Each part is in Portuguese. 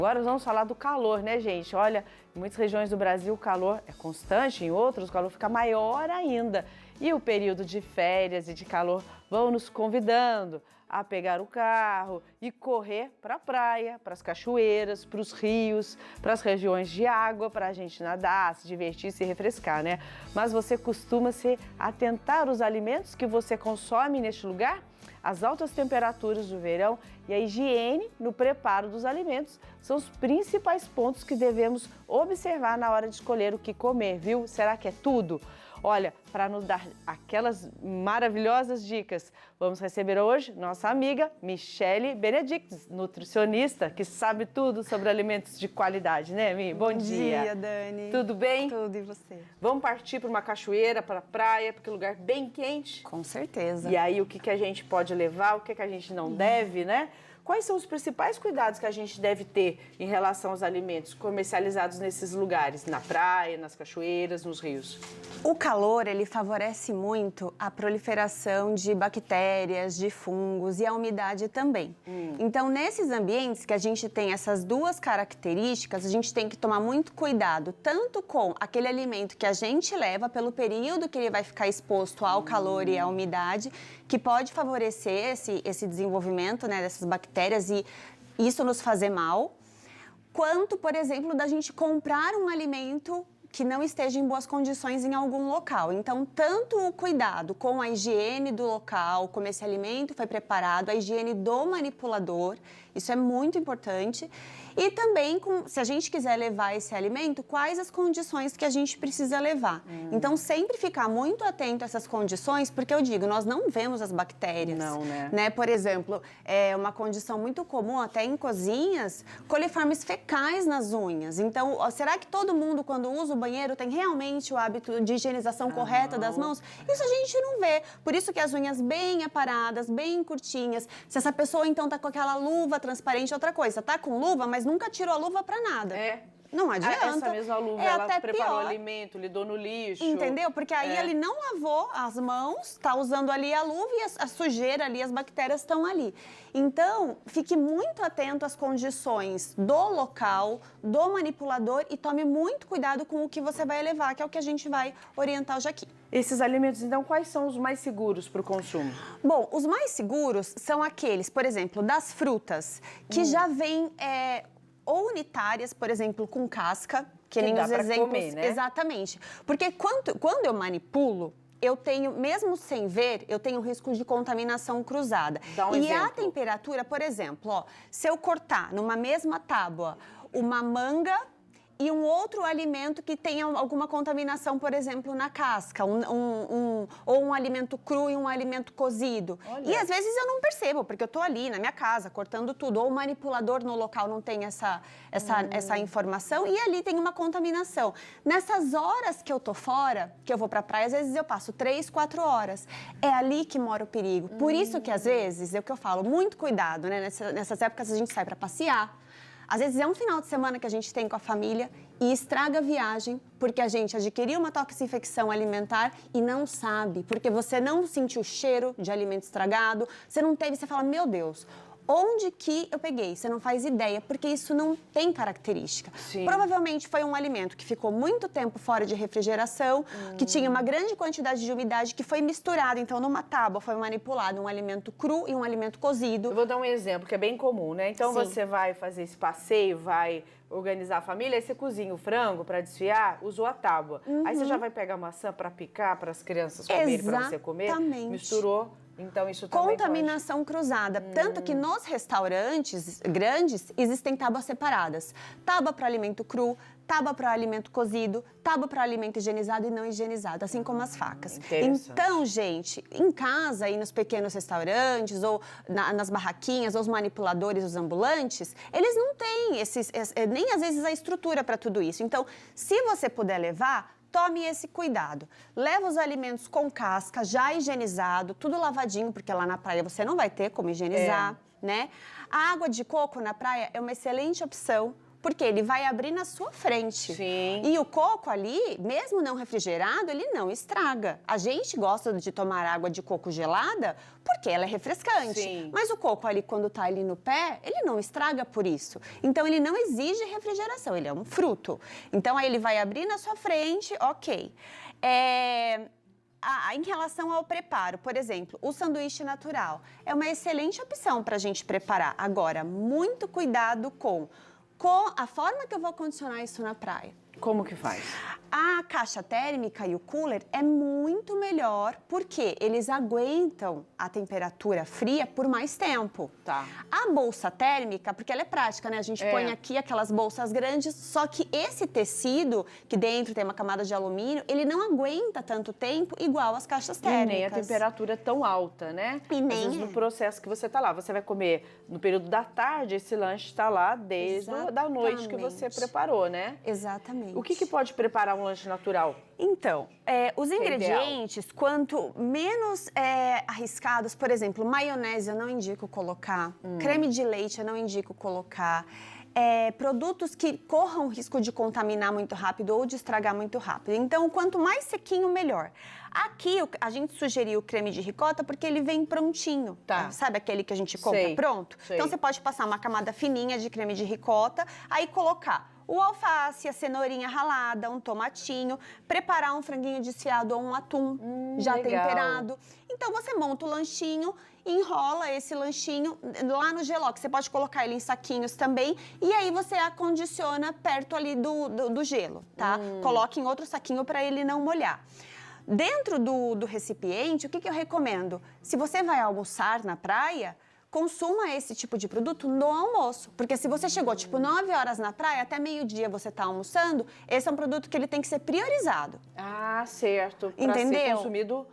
Agora vamos falar do calor, né, gente? Olha, em muitas regiões do Brasil o calor é constante, em outros o calor fica maior ainda. E o período de férias e de calor vão nos convidando a pegar o carro e correr para a praia, para as cachoeiras, para os rios, para as regiões de água, para a gente nadar, se divertir, se refrescar, né? Mas você costuma se atentar aos alimentos que você consome neste lugar? As altas temperaturas do verão e a higiene no preparo dos alimentos são os principais pontos que devemos observar na hora de escolher o que comer, viu? Será que é tudo? Olha, para nos dar aquelas maravilhosas dicas, vamos receber hoje nossa amiga Michele Benedictis, nutricionista, que sabe tudo sobre alimentos de qualidade, né, Mi? Bom dia. Bom dia, Dani. Tudo bem? Tudo, e você? Vamos partir para uma cachoeira, para a praia, porque é um lugar bem quente. Com certeza. E aí, o que a gente pode levar, o que a gente não deve, né? Quais são os principais cuidados que a gente deve ter em relação aos alimentos comercializados nesses lugares, na praia, nas cachoeiras, nos rios? O calor, ele favorece muito a proliferação de bactérias, de fungos e a umidade também. Então, nesses ambientes que a gente tem essas duas características, a gente tem que tomar muito cuidado, tanto com aquele alimento que a gente leva pelo período que ele vai ficar exposto ao calor e à umidade, que pode favorecer esse desenvolvimento, né, dessas bactérias e isso nos fazer mal, quanto, por exemplo, da gente comprar um alimento que não esteja em boas condições em algum local. Então, tanto o cuidado com a higiene do local, como esse alimento foi preparado, a higiene do manipulador, isso é muito importante. E também, se a gente quiser levar esse alimento, quais as condições que a gente precisa levar. Então, sempre ficar muito atento a essas condições, porque eu digo, nós não vemos as bactérias. Não, né? Por exemplo, é uma condição muito comum, até em cozinhas, coliformes fecais nas unhas. Então, será que todo mundo, quando usa o banheiro, tem realmente o hábito de higienização correta das mãos? Isso a gente não vê. Por isso que as unhas bem aparadas, bem curtinhas. Se essa pessoa, então, tá com aquela luva transparente, outra coisa, tá com luva, mas nunca tirou a luva para nada. Não adianta. Essa mesma luva, ela até preparou pior. o alimento, lidou no lixo. Entendeu? Porque aí ele não lavou as mãos, tá usando ali a luva e a sujeira ali, as bactérias estão ali. Então, fique muito atento às condições do local, do manipulador e tome muito cuidado com o que você vai levar, que é o que a gente vai orientar hoje aqui. Esses alimentos, então, quais são os mais seguros para o consumo? Bom, os mais seguros são aqueles, por exemplo, das frutas, que já vêm ou unitárias, por exemplo, com casca, que nem dá os pra exemplos. comer, né? Exatamente. Porque quando eu manipulo, eu tenho, mesmo sem ver, eu tenho risco de contaminação cruzada. Dá um e exemplo. a temperatura, por exemplo, ó, se eu cortar numa mesma tábua uma manga e um outro alimento que tenha alguma contaminação, por exemplo, na casca, ou um alimento cru e um alimento cozido. Olha. E às vezes eu não percebo, porque eu tô ali na minha casa, cortando tudo, ou o manipulador no local não tem essa informação, e ali tem uma contaminação. Nessas horas que eu tô fora, que eu vou pra praia, às vezes eu passo 3, 4 horas. É ali que mora o perigo. Por isso que às vezes, é o que eu falo, muito cuidado, né? Nessas épocas a gente sai pra passear. Às vezes é um final de semana que a gente tem com a família e estraga a viagem porque a gente adquiriu uma toxinfecção alimentar e não sabe, porque você não sentiu o cheiro de alimento estragado, você não teve, você fala, meu Deus, onde que eu peguei? Você não faz ideia, porque isso não tem característica. Sim. Provavelmente foi um alimento que ficou muito tempo fora de refrigeração, que tinha uma grande quantidade de umidade, que foi misturado. Então, numa tábua foi manipulado um alimento cru e um alimento cozido. Eu vou dar um exemplo que é bem comum, né? Então, Sim. você vai fazer esse passeio, vai organizar a família, aí você cozinha o frango para desfiar, usou a tábua. Aí você já vai pegar maçã para picar, para as crianças comerem, para você comer. Exatamente. Misturou. Então, isso também Contaminação cruzada. Tanto que nos restaurantes grandes existem tábuas separadas. Tábua para alimento cru, tábua para alimento cozido, tábua para alimento higienizado e não higienizado, assim como as facas. Então, gente, em casa e nos pequenos restaurantes ou nas barraquinhas, ou os manipuladores, os ambulantes, eles não têm nem às vezes a estrutura para tudo isso. Então, se você puder levar, tome esse cuidado. Leva os alimentos com casca, já higienizado, tudo lavadinho, porque lá na praia você não vai ter como higienizar, né? A água de coco na praia é uma excelente opção, Porque ele vai abrir na sua frente. Sim. E o coco ali, mesmo não refrigerado, ele não estraga. A gente gosta de tomar água de coco gelada porque ela é refrescante. Sim. Mas o coco ali, quando tá ali no pé, ele não estraga por isso. Então, ele não exige refrigeração, ele é um fruto. Então, aí ele vai abrir na sua frente, ok. Em relação ao preparo, por exemplo, o sanduíche natural é uma excelente opção para a gente preparar. Agora, muito cuidado com a forma que eu vou condicionar isso na praia. Como que faz? A caixa térmica e o cooler é muito melhor porque eles aguentam a temperatura fria por mais tempo. Tá. A bolsa térmica, porque ela é prática, né? A gente põe aqui aquelas bolsas grandes, só que esse tecido, que dentro tem uma camada de alumínio, ele não aguenta tanto tempo igual as caixas térmicas. E nem a temperatura tão alta, né? E nem às vezes no processo que você tá lá, você vai comer no período da tarde, esse lanche está lá desde da noite que você preparou, né? Exatamente. O que pode preparar um lanche natural? Então, os ingredientes, quanto menos arriscados, por exemplo, maionese eu não indico colocar, creme de leite eu não indico colocar, produtos que corram risco de contaminar muito rápido ou de estragar muito rápido. Então, quanto mais sequinho, melhor. Aqui, a gente sugeriu o creme de ricota porque ele vem prontinho. Tá. Sabe aquele que a gente compra pronto? Sei. Então, você pode passar uma camada fininha de creme de ricota, aí colocar o alface, a cenourinha ralada, um tomatinho, preparar um franguinho desfiado ou um atum já legal. temperado. Então, você monta o lanchinho, enrola esse lanchinho lá no gelox. Você pode colocar ele em saquinhos também e aí você acondiciona perto ali do gelo, tá? Coloque em outro saquinho para ele não molhar. Dentro do recipiente, o que eu recomendo? Se você vai almoçar na praia, consuma esse tipo de produto no almoço. Porque se você chegou, 9 horas na praia, até meio-dia você está almoçando, esse é um produto que ele tem que ser priorizado. Ah, certo. Pra Entendeu? ser consumido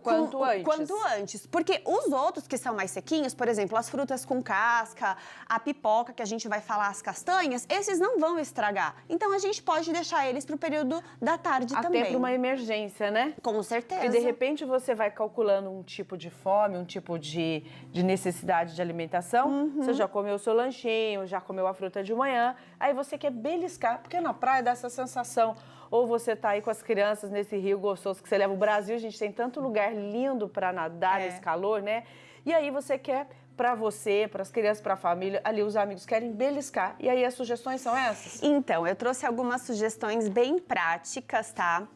quanto antes. Quanto antes. Porque os outros que são mais sequinhos, por exemplo, as frutas com casca, a pipoca, que a gente vai falar, as castanhas, esses não vão estragar. Então, a gente pode deixar eles para o período da tarde também. Até para uma emergência, né? Com certeza. Porque, de repente, você vai calculando um tipo de fome, um tipo de necessidade de alimentação. Você já comeu o seu lanchinho, já comeu a fruta de manhã. Aí você quer beliscar, porque na praia dá essa sensação. Ou você tá aí com as crianças nesse rio gostoso que você leva. O Brasil, a gente tem tanto lugar lindo para nadar nesse calor, né? E aí você quer para você, para as crianças, para a família, ali os amigos querem beliscar. E aí as sugestões são essas? Então, eu trouxe algumas sugestões bem práticas, tá?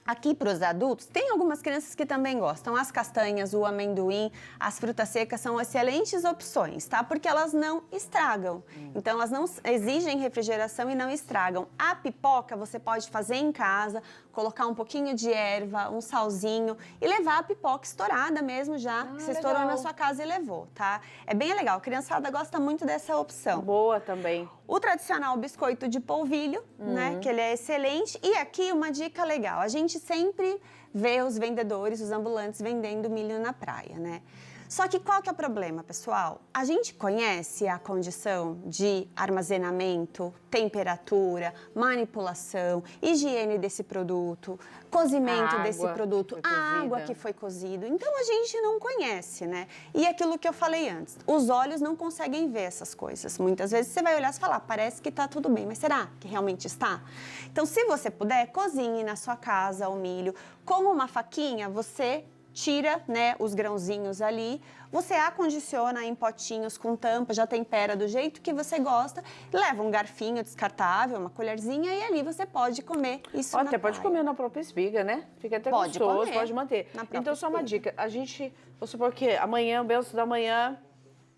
Aqui para os adultos, tem algumas crianças que também gostam. As castanhas, o amendoim, as frutas secas são excelentes opções, tá? Porque elas não estragam. Então, elas não exigem refrigeração e não estragam. A pipoca você pode fazer em casa, colocar um pouquinho de erva, um salzinho e levar a pipoca estourada mesmo já. Você estourou na sua casa e levou, tá? É bem legal. A criançada gosta muito dessa opção. Boa também. O tradicional biscoito de polvilho, né? Que ele é excelente. E aqui uma dica legal. A gente sempre vê os vendedores, os ambulantes vendendo milho na praia, né? Só que qual que é o problema, pessoal? A gente conhece a condição de armazenamento, temperatura, manipulação, higiene desse produto, cozimento desse produto, a água que foi cozido. Então, a gente não conhece, né? E aquilo que eu falei antes, os olhos não conseguem ver essas coisas. Muitas vezes você vai olhar e falar, parece que tá tudo bem, mas será que realmente está? Então, se você puder, cozinhe na sua casa o milho. Com uma faquinha, você tira, né, os grãozinhos ali, você acondiciona em potinhos com tampa, já tempera do jeito que você gosta, leva um garfinho descartável, uma colherzinha e ali você pode comer isso na Até praia. pode comer na própria espiga, né? Fica até Pode gostoso, comer pode manter. na própria Então, só uma espiga. dica, a gente, vou supor que amanhã, o benção da manhã,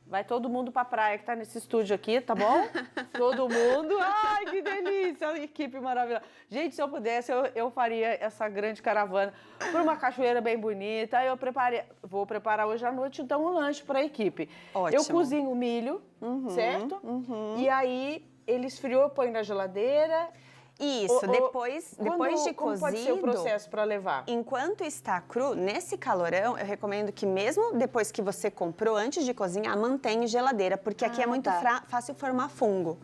vai todo mundo pra praia que tá nesse estúdio aqui, tá bom? Todo mundo. Ai, que delícia! Equipe maravilhosa. Gente, se eu pudesse, eu faria essa grande caravana por uma cachoeira bem bonita. Aí vou preparar hoje à noite, então, um lanche pra equipe. Ótimo. Eu cozinho o milho, certo? E aí, ele esfriou, eu ponho na geladeira. Isso, depois de cozido... Como pode ser o processo para levar? Enquanto está cru, nesse calorão, eu recomendo que mesmo depois que você comprou, antes de cozinhar, mantenha em geladeira, porque aqui é muito fácil formar fungo.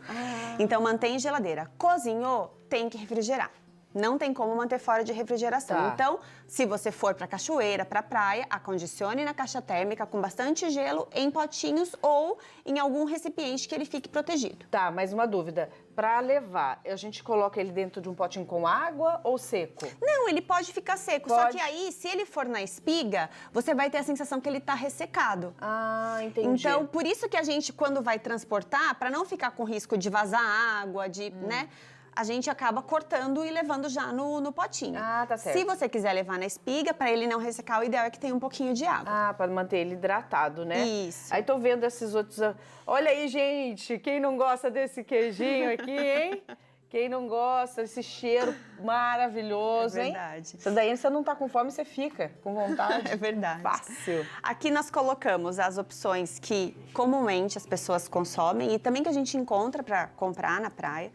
Então, mantenha em geladeira. Cozinhou, tem que refrigerar. Não tem como manter fora de refrigeração. Tá. Então, se você for para cachoeira, para praia, acondicione na caixa térmica com bastante gelo em potinhos ou em algum recipiente que ele fique protegido. Tá, mais uma dúvida. Para levar, a gente coloca ele dentro de um potinho com água ou seco? Não, ele pode ficar seco. Pode. Só que aí, se ele for na espiga, você vai ter a sensação que ele tá ressecado. Ah, entendi. Então, por isso que a gente, quando vai transportar, para não ficar com risco de vazar água, né? A gente acaba cortando e levando já no potinho. Ah, tá certo. Se você quiser levar na espiga, para ele não ressecar, o ideal é que tenha um pouquinho de água. Ah, para manter ele hidratado, né? Isso. Aí tô vendo esses outros... Olha aí, gente, quem não gosta desse queijinho aqui, hein? Quem não gosta desse cheiro maravilhoso, hein? É verdade. Isso daí, você não tá com fome, você fica com vontade. É verdade. Fácil. Aqui nós colocamos as opções que comumente as pessoas consomem e também que a gente encontra para comprar na praia.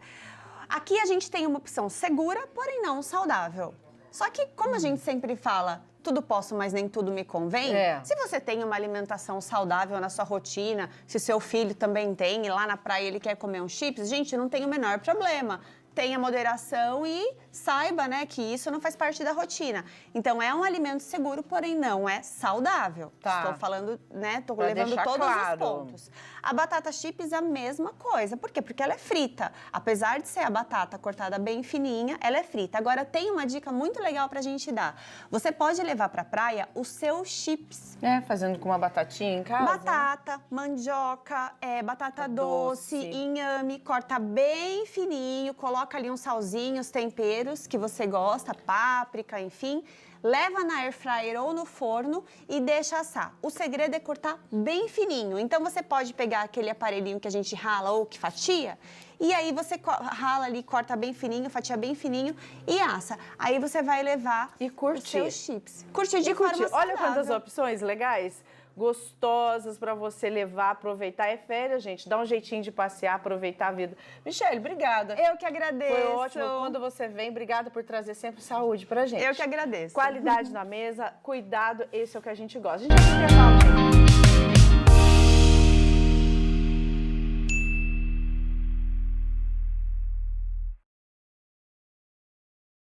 Aqui a gente tem uma opção segura, porém não saudável. Só que, como a gente sempre fala, tudo posso, mas nem tudo me convém. Se você tem uma alimentação saudável na sua rotina, se seu filho também tem e lá na praia ele quer comer um chips, gente, não tem o menor problema. Tenha moderação e saiba, né, que isso não faz parte da rotina. Então, é um alimento seguro, porém não é saudável. Tá. Estou falando, né, estou Pra levando deixar todos claro. os pontos. A batata chips é a mesma coisa. Por quê? Porque ela é frita. Apesar de ser a batata cortada bem fininha, ela é frita. Agora, tem uma dica muito legal pra gente dar. Você pode levar pra praia os seus chips. Fazendo com uma batatinha em casa. Batata, mandioca, batata doce, inhame, corta bem fininho, coloca ali uns salzinhos, temperos que você gosta, páprica, enfim. Leva na air fryer ou no forno e deixa assar. O segredo é cortar bem fininho. Então, você pode pegar aquele aparelhinho que a gente rala ou que fatia, e aí você rala ali, corta bem fininho, fatia bem fininho e assa. Aí você vai levar E curtir. os seus chips. Curtir de forma saudável. Olha quantas opções legais, gostosas para você levar, aproveitar. É férias, gente. Dá um jeitinho de passear, aproveitar a vida. Michele, obrigada. Eu que agradeço. Foi ótimo. Quando você vem, obrigada por trazer sempre saúde pra gente. Eu que agradeço. Qualidade na mesa, cuidado, esse é o que a gente gosta. A gente vai pro intervalo, gente.